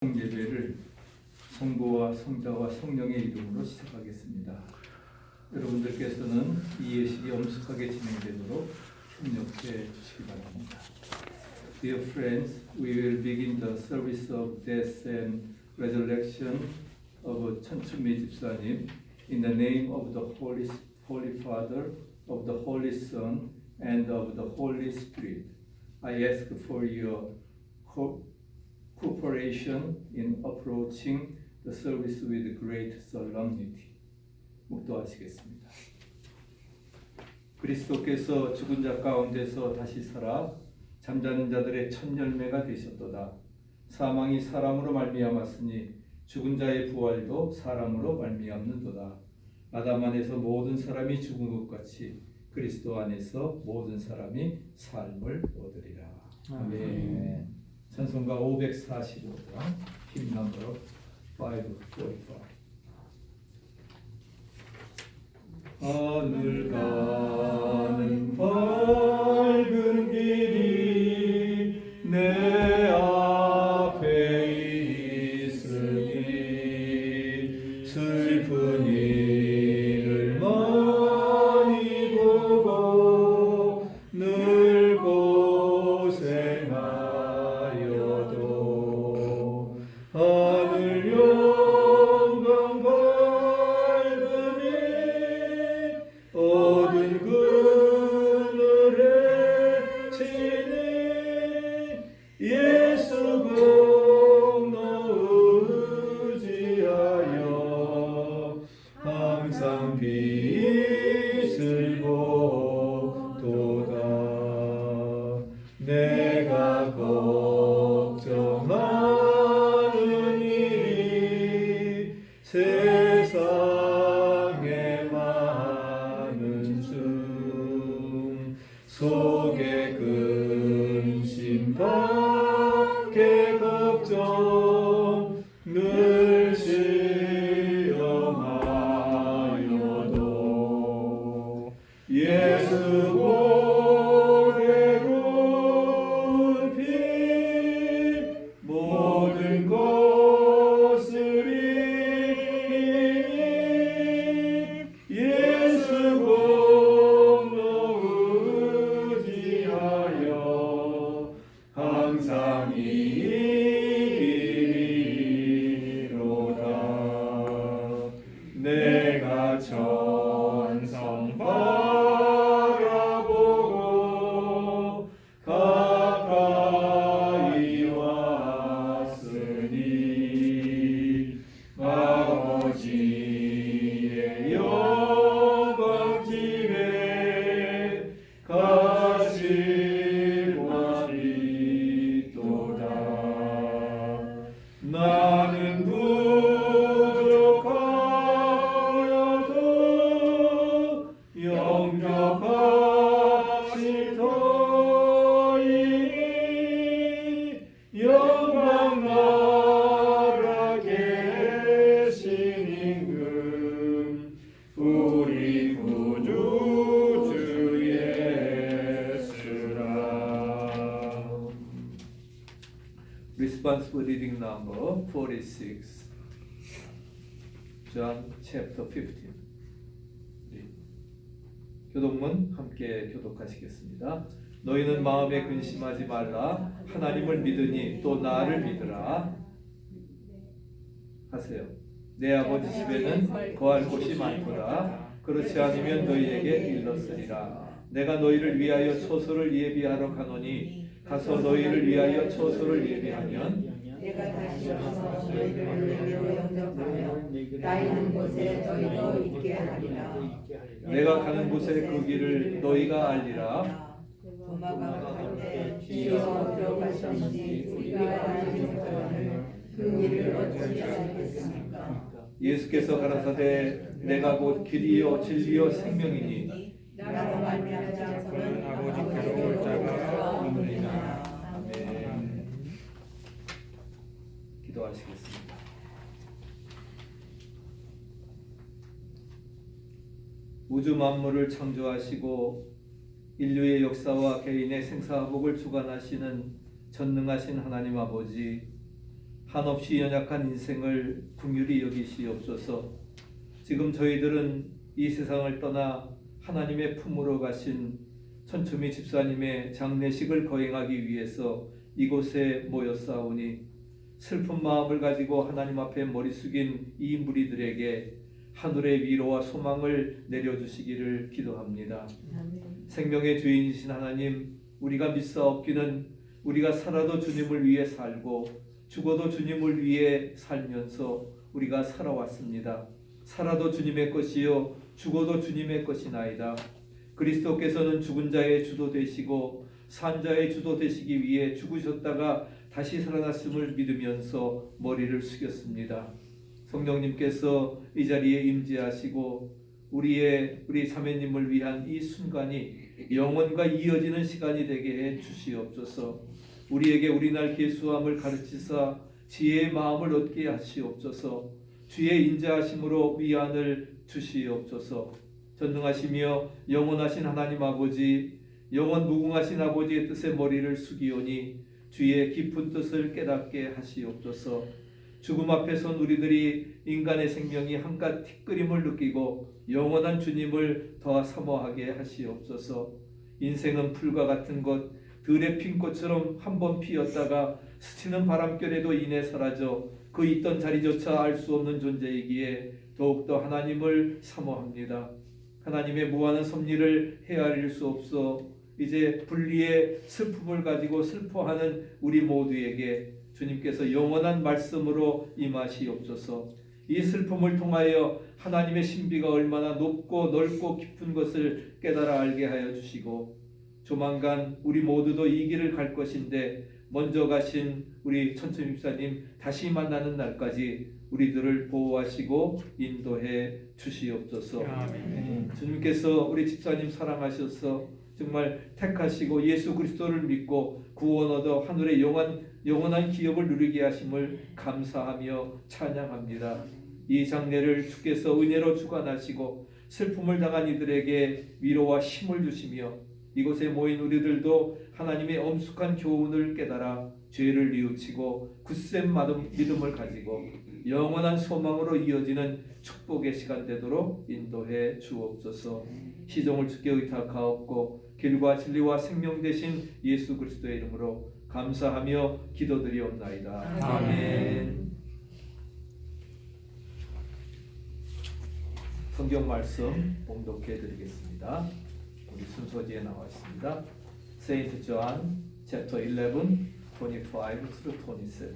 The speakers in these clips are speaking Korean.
예배를 성부와 성자와 성령의 이름으로 시작하겠습니다. 여러분들께서는 이 예식이 엄숙하게 진행되도록 협력해 주시기 바랍니다. Dear friends, we will begin the service of death and resurrection of 천춘미 집사님 in the name of the Holy Father, of the Holy Son, and of the Holy Spirit. I ask for your cooperation in approaching the service with great solemnity. 묵도하시겠습니다. 그리스도께서 죽은 자 가운데서 다시 살아 잠자는 자들의 첫 열매가 되셨도다. 사망이 사람으로 말미암았으니 죽은 자의 부활도 사람으로 말미암는도다. 아담 안에서 모든 사람이 죽은 것 같이 그리스도 안에서 모든 사람이 삶을 얻으리라. 아멘. 찬송가 545장 힘 넘버 545. 하늘 가는 밝은 길이 내 앞에 있으니 슬픈 일을 많이 보고 늘 고생하여도 하늘 영광 밝으니 어두운 그늘에 치니 예수 공로 의지하여 항상 빛을 보도다. 내가 걱정하는 일이 세상에 많은 중 속에 근심 밖에 걱정 늘 시험하여도 예수 보배로운 피 모든 것을 이기니 예수 공로 의지하여 항상 이기리로다. 내가 천성 바라보고 가까이 왔으니 아버지의 영광 집에 가시고 싶도다. 나는 부족하여도 영접하실 터이니 영광 나라 계신 임금 우리 구주 주 예수라. Responsible reading number 46. John chapter 15. 교독문 함께 교독하시겠습니다. 너희는 마음에 근심하지 말라. 하나님을 믿으니 또 나를 믿으라. 하세요. 내 아버지 집에는 거할 곳이 많도다. 그렇지 않으면 너희에게 일렀으리라. 내가 너희를 위하여 초소를 예비하러 가노니 가서 너희를 위하여 초소를 예비하면 내가 다시 와서 너희를 영접하며 나 있는 곳에 너희도 있게 하리라. 내가 가는 곳에 그 길을 너희가 알리라. 도마가 갈때 주여 들어가셨는지 우리가 알지 못하는 그 길을 어찌 알겠습니까? 예수께서 가라사대 내가 곧 길이요 진리요 생명이니 나로 말미암지 않고는 아버지께로 올 자가 없느니라. 아멘. 기도하시겠습니다. 우주 만물을 창조하시고 인류의 역사와 개인의 생사화복을 주관하시는 전능하신 하나님 아버지, 한없이 연약한 인생을 긍휼히 여기시옵소서. 지금 저희들은 이 세상을 떠나 하나님의 품으로 가신 천초미 집사님의 장례식을 거행하기 위해서 이곳에 모였사오니 슬픈 마음을 가지고 하나님 앞에 머리 숙인 이 무리들에게 하늘의 위로와 소망을 내려주시기를 기도합니다. 생명의 주인이신 하나님, 우리가 믿사옵기는 우리가 살아도 주님을 위해 살고 죽어도 주님을 위해 살면서 우리가 살아왔습니다. 살아도 주님의 것이요 죽어도 주님의 것이나이다. 그리스도께서는 죽은 자의 주도 되시고 산 자의 주도 되시기 위해 죽으셨다가 다시 살아났음을 믿으면서 머리를 숙였습니다. 성령님께서 이 자리에 임재하시고 우리 자매님을 위한 이 순간이 영원과 이어지는 시간이 되게 해 주시옵소서. 우리에게 우리날 계수함을 가르치사 지혜의 마음을 얻게 하시옵소서. 주의 인자하심으로 위안을 주시옵소서. 전능하시며 영원하신 하나님 아버지, 영원 무궁하신 아버지의 뜻에 머리를 숙이오니 주의 깊은 뜻을 깨닫게 하시옵소서. 죽음 앞에 선 우리들이 인간의 생명이 한갓 티끌임을 느끼고 영원한 주님을 더 사모하게 하시옵소서. 인생은 풀과 같은 것, 들의 핀 꽃처럼 한번 피었다가 스치는 바람결에도 인해 사라져 그 있던 자리조차 알 수 없는 존재이기에 더욱더 하나님을 사모합니다. 하나님의 무한한 섭리를 헤아릴 수 없어 이제 분리의 슬픔을 가지고 슬퍼하는 우리 모두에게 주님께서 영원한 말씀으로 임하시옵소서. 이 슬픔을 통하여 하나님의 신비가 얼마나 높고 넓고 깊은 것을 깨달아 알게 하여 주시고 조만간 우리 모두도 이 길을 갈 것인데 먼저 가신 우리 천천히 집사님 다시 만나는 날까지 우리들을 보호하시고 인도해 주시옵소서. 아멘. 주님께서 우리 집사님 사랑하셔서 정말 택하시고 예수 그리스도를 믿고 구원 얻어 하늘의 영원한 기업을 누리게 하심을 감사하며 찬양합니다. 이 장례를 주께서 은혜로 주관하시고 슬픔을 당한 이들에게 위로와 힘을 주시며 이곳에 모인 우리들도 하나님의 엄숙한 교훈을 깨달아 죄를 뉘우치고 굳센 믿음을 가지고 영원한 소망으로 이어지는 축복의 시간 되도록 인도해 주옵소서. 시종을 주께 의탁하옵고 길과 진리와 생명 되신 예수 그리스도의 이름으로 감사하며 기도드리옵나이다. 아멘. 성경 말씀 봉독해 드리겠습니다. 우리 순서지에 나와 있습니다. Saint John chapter 11, 25 through 27.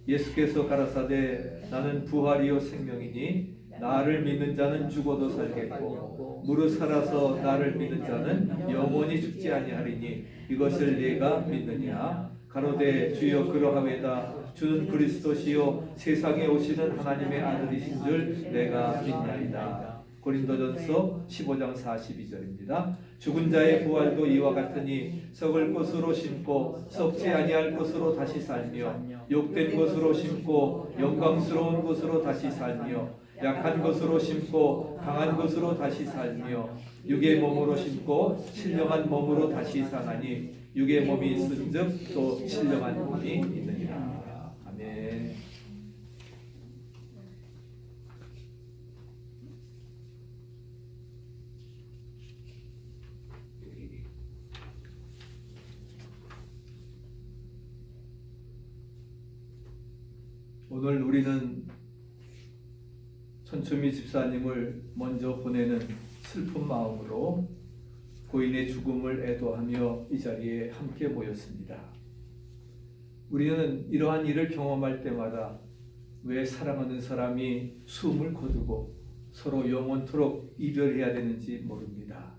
예수께서 가라사대 나는 부활이요 생명이니 나를 믿는 자는 죽어도 살겠고 무릇 살아서 나를 믿는 자는 영원히 죽지 아니하리니 이것을 네가 믿느냐? 가로되 주여 그러하외다. 주는 그리스도시요 세상에 오시는 하나님의 아들이신 줄 내가 믿나이다. 고린도전서 15장 42절입니다. 죽은 자의 부활도 이와 같으니 썩을 것으로 심고 썩지 아니할 것으로 다시 살며 욕된 것으로 심고 영광스러운 것으로 다시 살며 약한 것으로 심고 강한 것으로 다시 살며 육의 몸으로 심고 신령한 몸으로 다시 사나니 육의 몸이 있은즉 또 신령한 몸이 있느니라. 아멘. 오늘 우리는 천초미 집사님을 먼저 보내는 슬픈 마음으로 고인의 죽음을 애도하며 이 자리에 함께 모였습니다. 우리는 이러한 일을 경험할 때마다 왜 사랑하는 사람이 숨을 거두고 서로 영원토록 이별해야 되는지 모릅니다.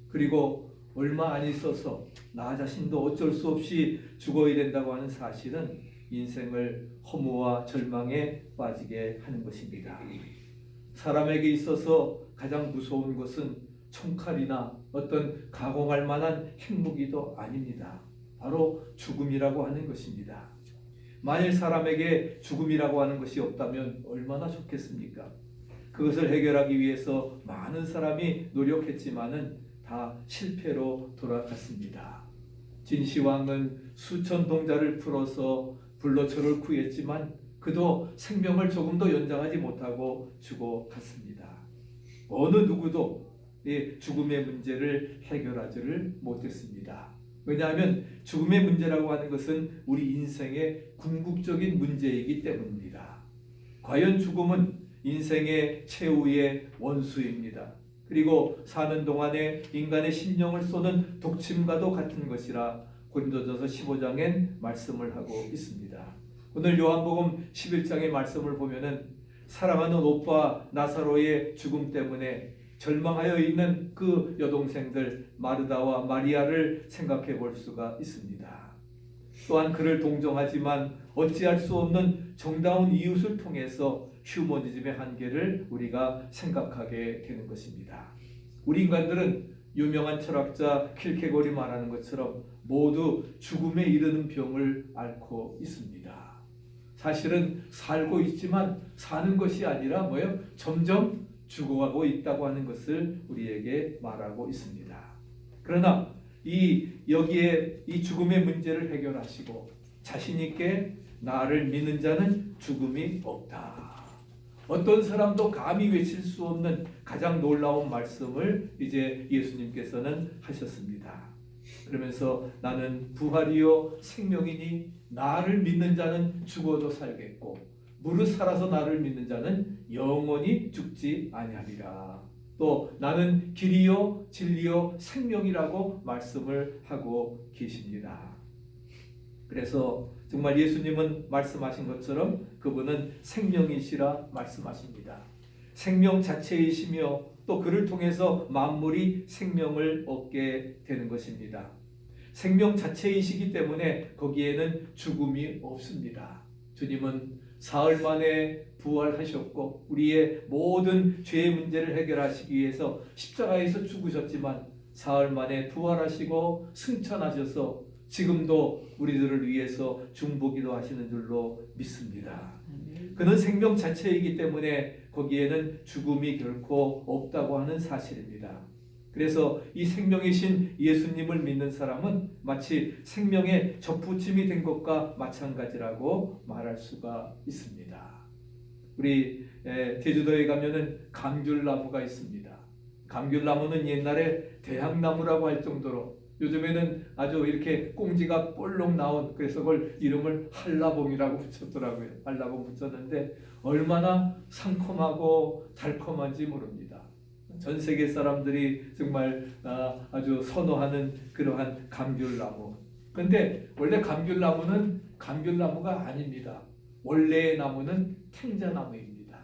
그리고 얼마 안 있어서 나 자신도 어쩔 수 없이 죽어야 된다고 하는 사실은 인생을 허무와 절망에 빠지게 하는 것입니다. 사람에게 있어서 가장 무서운 것은 총칼이나 어떤 가공할 만한 핵무기도 아닙니다. 바로 죽음이라고 하는 것입니다. 만일 사람에게 죽음이라고 하는 것이 없다면 얼마나 좋겠습니까? 그것을 해결하기 위해서 많은 사람이 노력했지만은 다 실패로 돌아갔습니다. 진시황은 수천 동자를 풀어서 불로 저를 구했지만 그도 생명을 조금 더 연장하지 못하고 죽어갔습니다. 어느 누구도 이 죽음의 문제를 해결하지를 못했습니다. 왜냐하면 죽음의 문제라고 하는 것은 우리 인생의 궁극적인 문제이기 때문입니다. 과연 죽음은 인생의 최후의 원수입니다. 그리고 사는 동안에 인간의 심령을 쏘는 독침과도 같은 것이라 고린도전서 15장엔 말씀을 하고 있습니다. 오늘 요한복음 11장의 말씀을 보면은 사랑하는 오빠 나사로의 죽음 때문에 절망하여 있는 그 여동생들 마르다와 마리아를 생각해 볼 수가 있습니다. 또한 그를 동정하지만 어찌할 수 없는 정다운 이웃을 통해서 휴머니즘의 한계를 우리가 생각하게 되는 것입니다. 우리 인간들은 유명한 철학자 킬케골이 말하는 것처럼 모두 죽음에 이르는 병을 앓고 있습니다. 사실은 살고 있지만 사는 것이 아니라 뭐예요? 점점 죽어가고 있다고 하는 것을 우리에게 말하고 있습니다. 그러나 여기에 이 죽음의 문제를 해결하시고 자신 있게 나를 믿는 자는 죽음이 없다. 어떤 사람도 감히 외칠 수 없는 가장 놀라운 말씀을 이제 예수님께서는 하셨습니다. 그러면서 나는 부활이요 생명이니 나를 믿는 자는 죽어도 살겠고 무릇 살아서 나를 믿는 자는 영원히 죽지 아니하리라. 또 나는 길이요 진리요 생명이라고 말씀을 하고 계십니다. 그래서 정말 예수님은 말씀하신 것처럼 그분은 생명이시라 말씀하십니다. 생명 자체이시며 또 그를 통해서 만물이 생명을 얻게 되는 것입니다. 생명 자체이시기 때문에 거기에는 죽음이 없습니다. 주님은 사흘 만에 부활하셨고 우리의 모든 죄의 문제를 해결하시기 위해서 십자가에서 죽으셨지만 사흘 만에 부활하시고 승천하셔서 지금도 우리들을 위해서 중보기도 하시는 줄로 믿습니다. 그는 생명 자체이기 때문에 거기에는 죽음이 결코 없다고 하는 사실입니다. 그래서 이 생명이신 예수님을 믿는 사람은 마치 생명의 접붙임이 된 것과 마찬가지라고 말할 수가 있습니다. 우리 제주도에 가면은 감귤나무가 있습니다. 감귤나무는 옛날에 대학나무라고 할 정도로 요즘에는 아주 이렇게 꽁지가 볼록 나온 그래서 그걸 이름을 한라봉이라고 붙였더라고요. 한라봉 붙였는데 얼마나 상콤하고 달콤한지 모릅니다. 전 세계 사람들이 정말 아주 선호하는 그러한 감귤나무. 근데 원래 감귤나무는 감귤나무가 아닙니다. 원래의 나무는 탱자나무입니다.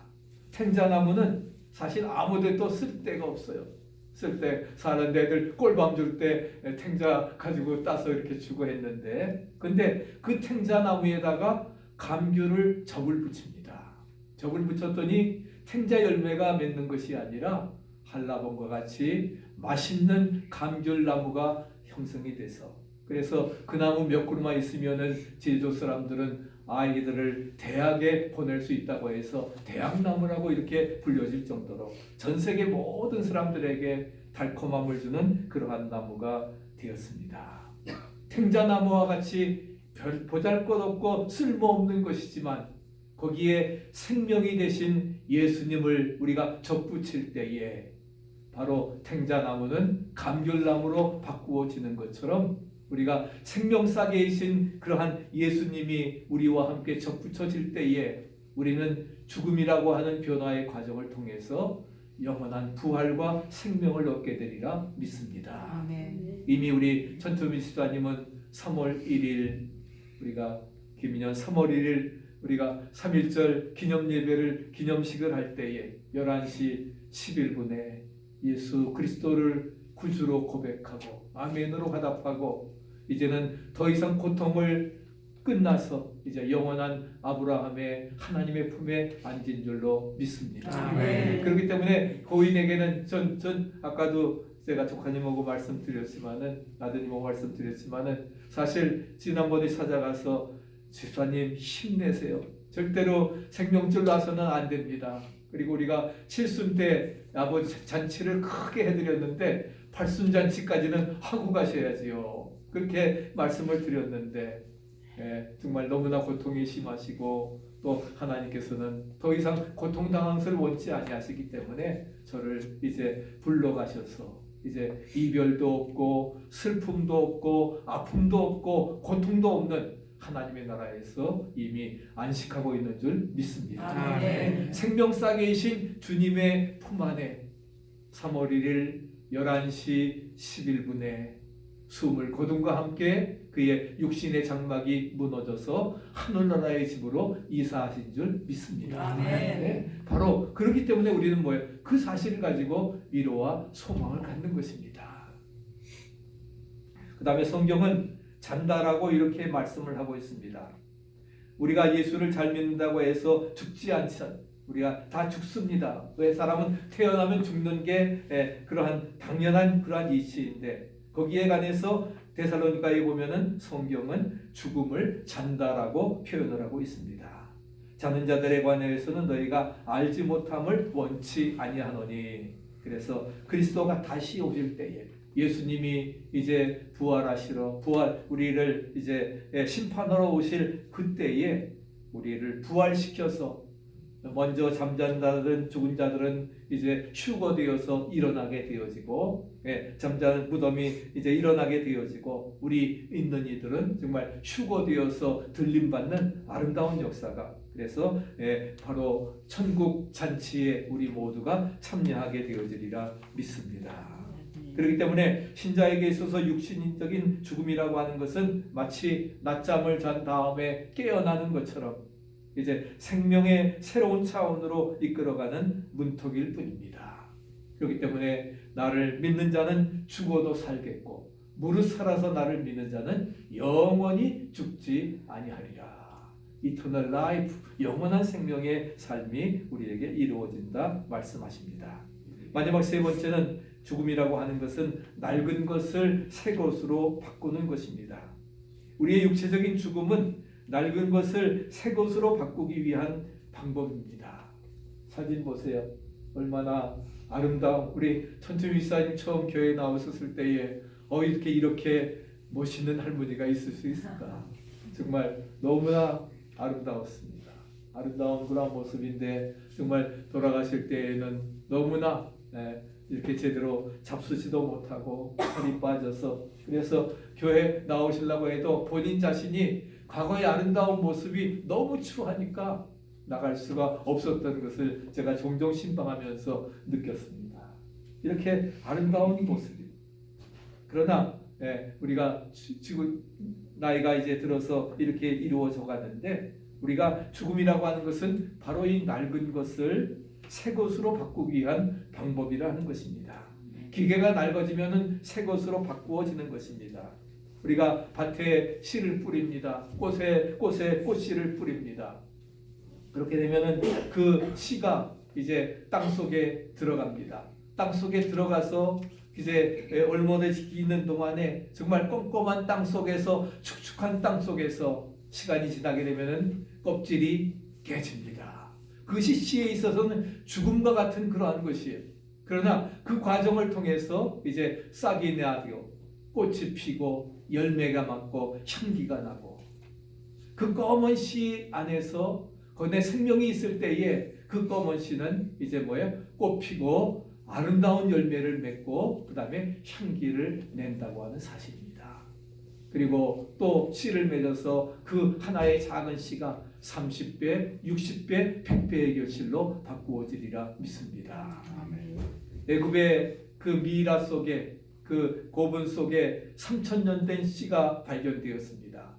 탱자나무는 사실 아무데도 쓸 데가 없어요. 쓸 때 사는 데들 꿀밤 줄 때 탱자 가지고 따서 이렇게 주고 했는데 근데 그 탱자나무에다가 감귤을 접을 붙입니다. 접을 붙였더니 탱자 열매가 맺는 것이 아니라 한라봉과 같이 맛있는 감귤나무가 형성이 돼서 그래서 그 나무 몇 그루만 있으면은 제주도 사람들은 아이들을 대학에 보낼 수 있다고 해서 대학나무라고 이렇게 불려질 정도로 전 세계 모든 사람들에게 달콤함을 주는 그러한 나무가 되었습니다. 탱자나무와 같이 별 보잘것없고 쓸모없는 것이지만 거기에 생명이 되신 예수님을 우리가 접붙일 때에 바로 탱자나무는 감귤나무로 바꾸어지는 것처럼 우리가 생명사계이신 그러한 예수님이 우리와 함께 접붙여질 때에 우리는 죽음이라고 하는 변화의 과정을 통해서 영원한 부활과 생명을 얻게 되리라 믿습니다. 아멘. 이미 우리 천투민 집사님은 3월 1일 우리가 김인년 3월 1일 우리가 3.1절 기념예배를 기념식을 할 때에 11시 11분에 예수 그리스도를 구주로 고백하고 아멘으로 화답하고 이제는 더 이상 고통을 끝나서 이제 영원한 아브라함의 하나님의 품에 앉은 줄로 믿습니다. 아멘. 그렇기 때문에 고인에게는 전 아까도 제가 조카님하고 말씀드렸지만은 아드님하고 말씀드렸지만은 사실 지난번에 찾아가서 집사님 힘내세요. 절대로 생명줄 놔서는 안 됩니다. 그리고 우리가 칠순 때 아버지 잔치를 크게 해드렸는데 팔순 잔치까지는 하고 가셔야지요. 그렇게 말씀을 드렸는데 정말 너무나 고통이 심하시고 또 하나님께서는 더 이상 고통당한 것을 원치 아니하시기 때문에 저를 이제 불러가셔서 이제 이별도 없고 슬픔도 없고 아픔도 없고 고통도 없는 하나님의 나라에서 이미 안식하고 있는 줄 믿습니다. 아멘. 생명싸개이신 주님의 품 안에 3월 1일 11시 11분에 숨을 거둠과 함께 그의 육신의 장막이 무너져서 하늘나라의 집으로 이사하신 줄 믿습니다. 아멘. 바로 그렇기 때문에 우리는 뭐예요? 그 사실을 가지고 위로와 소망을 갖는 것입니다. 그 다음에 성경은 잔다라고 이렇게 말씀을 하고 있습니다. 우리가 예수를 잘 믿는다고 해서 죽지 않죠. 우리가 다 죽습니다. 왜? 사람은 태어나면 죽는 게 그러한 당연한 그러한 이치인데 거기에 관해서 데살로니가에 보면은 성경은 죽음을 잔다라고 표현을 하고 있습니다. 자는 자들에 관해서는 너희가 알지 못함을 원치 아니하노니. 그래서 그리스도가 다시 오실 때에 예수님이 이제 부활하시러 우리를 이제 심판하러 오실 그때에 우리를 부활시켜서 먼저 잠잔 자들은 죽은 자들은 이제 휴거되어서 일어나게 되어지고 잠자는 무덤이 이제 일어나게 되어지고 우리 있는 이들은 정말 휴거되어서 들림받는 아름다운 역사가 그래서 바로 천국 잔치에 우리 모두가 참여하게 되어지리라 믿습니다. 그렇기 때문에 신자에게 있어서 육신적인 죽음이라고 하는 것은 마치 낮잠을 잔 다음에 깨어나는 것처럼 이제 생명의 새로운 차원으로 이끌어가는 문턱일 뿐입니다. 그렇기 때문에 나를 믿는 자는 죽어도 살겠고 무릇 살아서 나를 믿는 자는 영원히 죽지 아니하리라. 이터널 라이프, 영원한 생명의 삶이 우리에게 이루어진다 말씀하십니다. 마지막 세 번째는 죽음이라고 하는 것은 낡은 것을 새 것으로 바꾸는 것입니다. 우리의 육체적인 죽음은 낡은 것을 새 것으로 바꾸기 위한 방법입니다. 사진 보세요. 얼마나 아름다운 우리 천주미 사님 처음 교회에 나오셨을 때에 이렇게 멋있는 할머니가 있을 수 있을까? 정말 너무나 아름다웠습니다. 아름다운 그런 모습인데 정말 돌아가실 때에는 너무나 이렇게 제대로 잡수지도 못하고 살이 빠져서 그래서 교회 나오시려고 해도 본인 자신이 과거의 아름다운 모습이 너무 추하니까 나갈 수가 없었던 것을 제가 종종 신방하면서 느꼈습니다. 이렇게 아름다운 모습이 그러나 우리가 지금 나이가 이제 들어서 이렇게 이루어져 가는데 우리가 죽음이라고 하는 것은 바로 이 낡은 것을 새 것으로 바꾸기 위한 방법이라는 것입니다. 기계가 낡아지면은 새 것으로 바꾸어지는 것입니다. 우리가 밭에 씨를 뿌립니다. 꽃에 꽃씨를 뿌립니다. 그렇게 되면은 그 씨가 이제 땅 속에 들어갑니다. 땅 속에 들어가서 이제 얼머져지는 동안에 정말 꼼꼼한 땅 속에서 축축한 땅 속에서 시간이 지나게 되면은 껍질이 깨집니다. 그것이 씨에 있어서는 죽음과 같은 그러한 것이에요. 그러나 그 과정을 통해서 이제 싹이 나고 꽃이 피고 열매가 맺고 향기가 나고 그 검은 씨 안에서 내 생명이 있을 때에 그 검은 씨는 이제 꽃 피고 아름다운 열매를 맺고 그 다음에 향기를 낸다고 하는 사실입니다. 그리고 또 씨를 맺어서 그 하나의 작은 씨가 30배, 60배, 100배의 결실로 바꾸어지리라 믿습니다. 애굽의 그 미라 속에 그 고분 속에 3000년 된 씨가 발견되었습니다.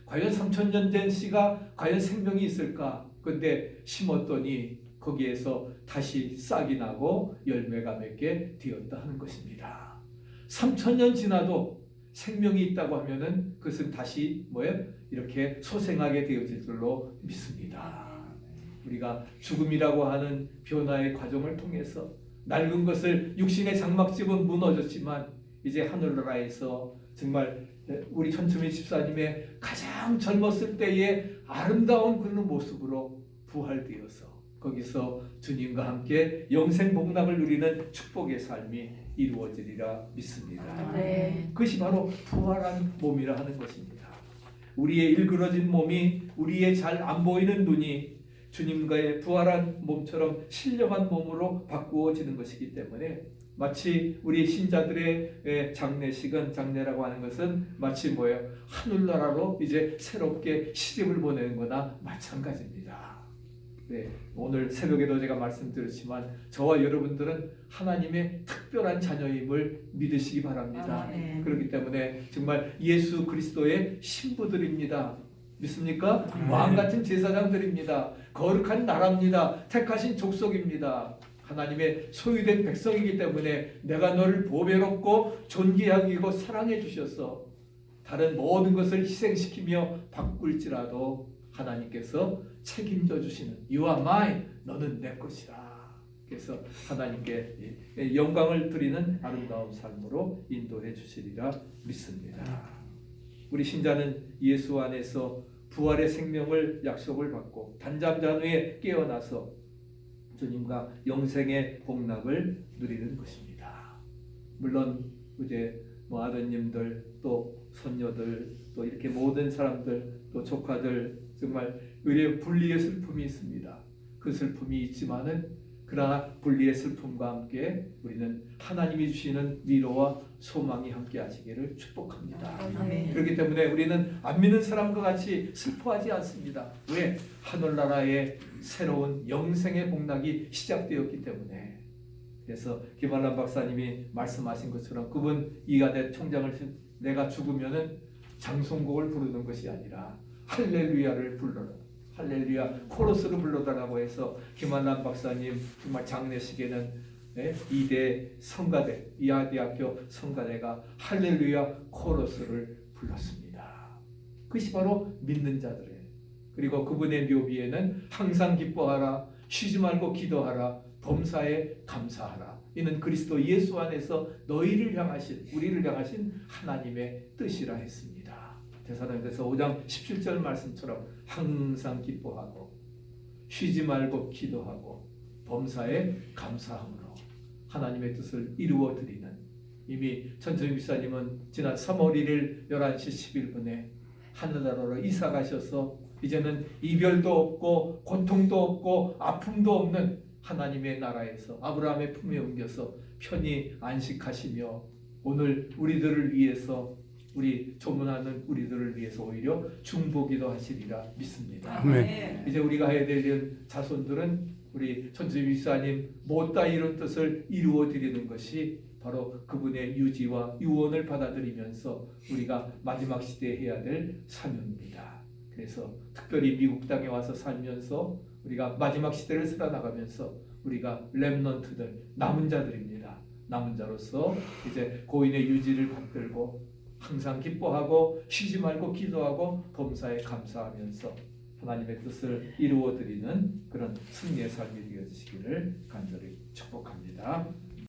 과연 3000년 된 씨가 과연 생명이 있을까? 근데 심었더니 거기에서 다시 싹이 나고 열매가 맺게 되었다 하는 것입니다. 3000년 지나도 생명이 있다고 하면은 그것은 다시 이렇게 소생하게 되어질 줄로 믿습니다. 우리가 죽음이라고 하는 변화의 과정을 통해서 낡은 것을 육신의 장막집은 무너졌지만 이제 하늘나라에서 정말 우리 천추미 집사님의 가장 젊었을 때의 아름다운 그런 모습으로 부활되어서 거기서 주님과 함께 영생 복락을 누리는 축복의 삶이 이루어지리라 믿습니다. 네. 그것이 바로 부활한 몸이라 하는 것입니다. 우리의 일그러진 몸이, 우리의 잘 안 보이는 눈이 주님과의 부활한 몸처럼 신령한 몸으로 바꾸어지는 것이기 때문에 마치 우리 신자들의 장례식은, 장례라고 하는 것은 마치 뭐예요? 하늘나라로 이제 새롭게 시집을 보내는 거나 마찬가지입니다. 네, 오늘 새벽에도 제가 말씀드렸지만 저와 여러분들은 하나님의 특별한 자녀임을 믿으시기 바랍니다. 아멘. 그렇기 때문에 정말 예수 그리스도의 신부들입니다. 믿습니까? 왕같은 제사장들입니다. 거룩한 나라입니다. 택하신 족속입니다. 하나님의 소유된 백성이기 때문에 내가 너를 보배롭고 존귀하고 사랑해 주셔서 다른 모든 것을 희생시키며 바꿀지라도 하나님께서 책임져 주시는 You are mine, 너는 내 것이라. 그래서 하나님께 영광을 드리는 아름다운 삶으로 인도해 주시리라 믿습니다. 우리 신자는 예수 안에서 부활의 생명을 약속을 받고 단잠잔후에 깨어나서 주님과 영생의 복락을 누리는 것입니다. 물론 이제 아드님들 또 손녀들 또 이렇게 모든 사람들 또 조카들 정말 의례 분리의 슬픔이 있습니다. 그 슬픔이 있지만은 그러나 분리의 슬픔과 함께 우리는 하나님이 주시는 위로와 소망이 함께 하시기를 축복합니다. 아멘. 그렇기 때문에 우리는 안 믿는 사람과 같이 슬퍼하지 않습니다. 왜? 하늘나라의 새로운 영생의 복락이 시작되었기 때문에. 그래서 김한란 박사님이 말씀하신 것처럼 그분 이가대 총장을 내가 죽으면은 장송곡을 부르는 것이 아니라 할렐루야를 불러라. 할렐루야 코러스를 불러달라고 해서 김한란 박사님 정말 장례식에는 2대 성가대, 이하대학교 성가대가 할렐루야 코러스를 불렀습니다. 그것이 바로 믿는 자들의, 그리고 그분의 묘비에는 항상 기뻐하라, 쉬지 말고 기도하라, 범사에 감사하라. 이는 그리스도 예수 안에서 너희를 향하신, 우리를 향하신 하나님의 뜻이라 했습니다. 데살로니가서 5장 17절 말씀처럼 항상 기뻐하고 쉬지 말고 기도하고 범사에 감사함으로 하나님의 뜻을 이루어 드리는, 이미 천정희 목사님은 지난 3월 1일 11시 11분에 하늘나라로 이사 가셔서 이제는 이별도 없고 고통도 없고 아픔도 없는 하나님의 나라에서 아브라함의 품에 옮겨서 편히 안식하시며 오늘 우리들을 위해서, 우리 조문하는 우리들을 위해서 오히려 중보기도 하시리라 믿습니다. 아멘. 이제 우리가 해야 될 일, 자손들은 우리 천주의 위사님 못다 이룬 뜻을 이루어 드리는 것이 바로 그분의 유지와 유언을 받아들이면서 우리가 마지막 시대에 해야 될 사명입니다. 그래서 특별히 미국 땅에 와서 살면서 우리가 마지막 시대를 살아나가면서 우리가 렘넌트들, 남은 자들입니다. 남은 자로서 이제 고인의 유지를 받들고 항상 기뻐하고 쉬지 말고 기도하고 범사에 감사하면서 하나님의 뜻을 이루어 드리는 그런 승리의 삶이 되어지시기를 간절히 축복합니다.